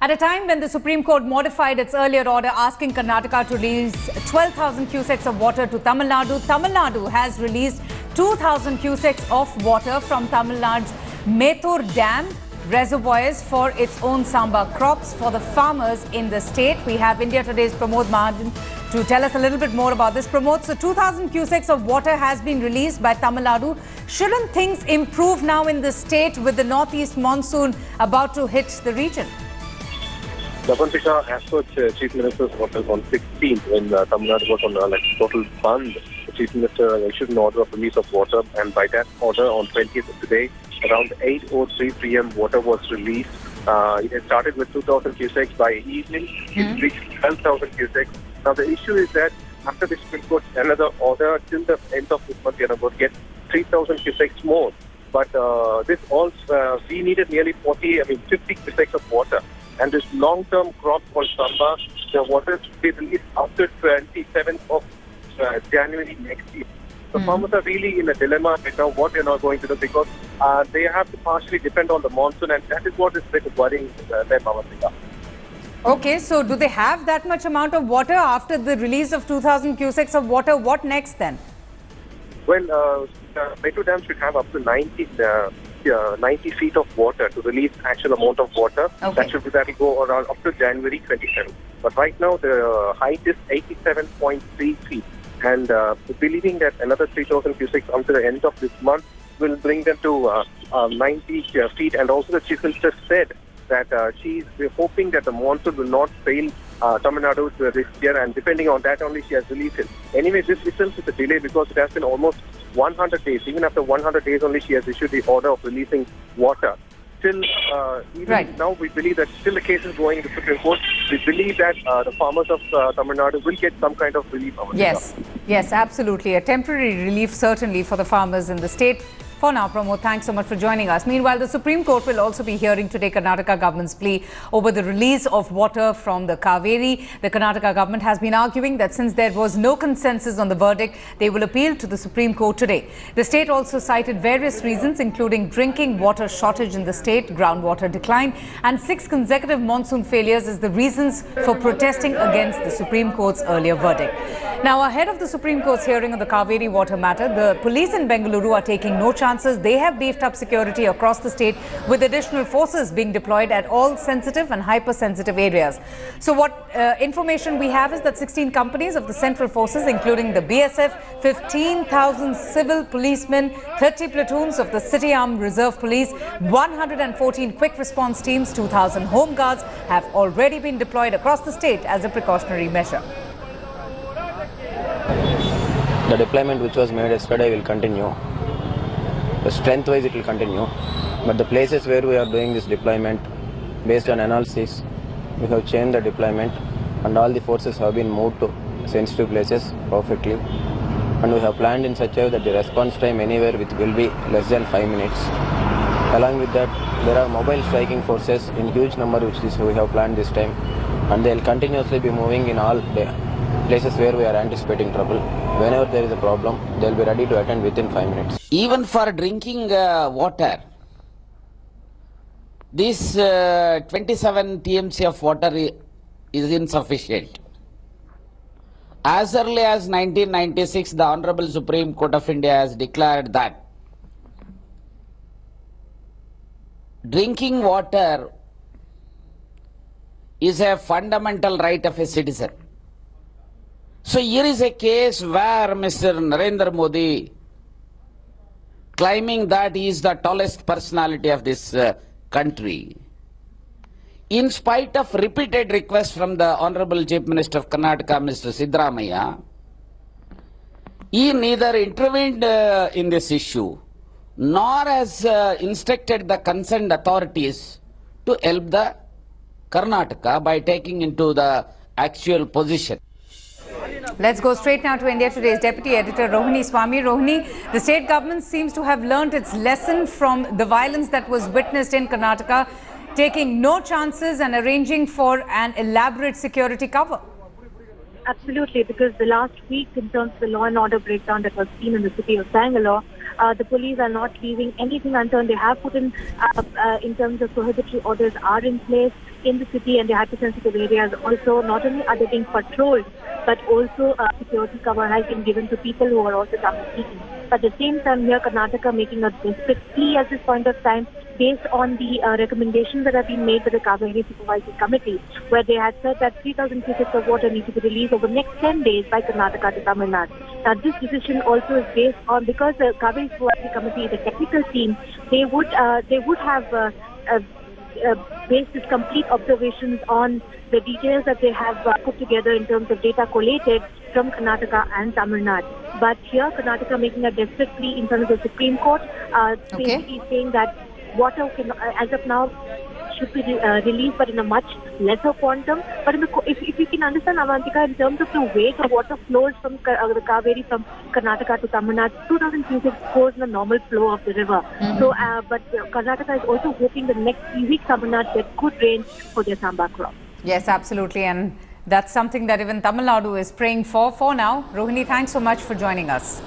At a time when the Supreme Court modified its earlier order asking Karnataka to release 12,000 cusecs of water to Tamil Nadu has released 2,000 cusecs of water from Tamil Nadu's Methur Dam reservoirs for its own samba crops for the farmers in the state. We have India Today's Pramod Mahajan to tell us a little bit more about this. Pramod, so 2,000 cusecs of water has been released by Tamil Nadu. Shouldn't things improve now in the state with the northeast monsoon about to hit the region? Davantika, as per Chief Minister's orders on 16th, when Tamil Nadu was on total band, the Chief Minister issued an order of release of water, and by that order on 20th of today, around 8:03 p.m. water was released. It started with 2,000 cusecs by evening. It reached 12,000 cusecs. Now the issue is that after the Supreme Court another order till the end of this month, we are going to get 3,000 cusecs more. But this also we needed nearly 50 cusecs of water. And this long-term crop called samba, the water should be released after 27th of January next year. The farmers are really in a dilemma right now what they're not going to do, because they have to partially depend on the monsoon, and that is what is worrying them. Okay, so do they have that much amount of water after the release of 2,000 cusecs of water? What next then? Well, Methur Dam should have up to 90 feet of water to release actual amount of water. Okay. That will go around up to January 27. But right now the height is 87.3 feet. And believing that another 3,000 cusecs until the end of this month will bring them to 90 feet. And also the Chief Minister said that she's hoping that the monsoon will not fail Tamil Nadu this year, and depending on that only she has released it. Anyway, this itself is a delay because it has been almost 100 days. Even after 100 days only she has issued the order of releasing water. Still, even now we believe that still the case is going in the Supreme Court. We believe that the farmers of Tamil Nadu will get some kind of relief. Yes, absolutely. A temporary relief certainly for the farmers in the state. For now, Pramod, thanks so much for joining us. Meanwhile, the Supreme Court will also be hearing today Karnataka government's plea over the release of water from the Cauvery. The Karnataka government has been arguing that since there was no consensus on the verdict, they will appeal to the Supreme Court today. The state also cited various reasons, including drinking water shortage in the state, groundwater decline, and 6 consecutive monsoon failures as the reasons for protesting against the Supreme Court's earlier verdict. Now, ahead of the Supreme Court's hearing on the Cauvery water matter, the police in Bengaluru are taking no chances. They have beefed up security across the state with additional forces being deployed at all sensitive and hypersensitive areas. So what information we have is that 16 companies of the central forces, including the BSF, 15,000 civil policemen, 30 platoons of the City Armed Reserve Police, 114 quick response teams, 2,000 home guards have already been deployed across the state as a precautionary measure. The deployment which was made yesterday will continue. The strength-wise it will continue, but the places where we are doing this deployment, based on analysis, we have changed the deployment and all the forces have been moved to sensitive places perfectly, and we have planned in such a way that the response time anywhere will be less than 5 minutes. Along with that, there are mobile striking forces in huge number which we have planned this time, and they will continuously be moving in all the places where we are anticipating trouble. Whenever there is a problem, they will be ready to attend within 5 minutes. Even for drinking water, this 27 TMC of water is insufficient. As early as 1996, the Honorable Supreme Court of India has declared that drinking water is a fundamental right of a citizen. So here is a case where Mr. Narendra Modi, claiming that he is the tallest personality of this country, in spite of repeated requests from the Honorable Chief Minister of Karnataka, Mr. Siddaramaiah, he neither intervened in this issue nor has instructed the concerned authorities to help the Karnataka by taking into the actual position. Let's go straight now to India Today's Deputy Editor Rohini Swami. Rohini, the state government seems to have learnt its lesson from the violence that was witnessed in Karnataka, taking no chances and arranging for an elaborate security cover. Absolutely, because the last week, in terms of the law and order breakdown that was seen in the city of Bangalore, The police are not leaving anything unturned. They have put in terms of prohibitory orders are in place in the city, and the hypersensitive areas also. Not only are they being patrolled, but also security cover has been given to people who are also Tamil speaking. At the same time, here Karnataka making a desperate plea at this point of time, based on the recommendations that have been made by the Cauvery Supervisory Committee, where they had said that 3,000 cusecs of water need to be released over the next 10 days by Karnataka to Tamil Nadu. Now, this decision also is based on, because the Cauvery Supervisory Committee is a technical team, they would have based its complete observations on the details that they have put together in terms of data collated from Karnataka and Tamil Nadu. But here, Karnataka making a desperate plea in front of the Supreme Court, basically saying that water can, as of now, should be released, but in a much lesser quantum. But if you can understand, Avantika, in terms of the way the water flows from the Cauvery from Karnataka to Tamil Nadu, 2,000 cusecs goes in the normal flow of the river. So, but Karnataka is also hoping the next few weeks Tamil Nadu get good rain for their samba crop. Yes, absolutely, and that's something that even Tamil Nadu is praying for now. Rohini, thanks so much for joining us.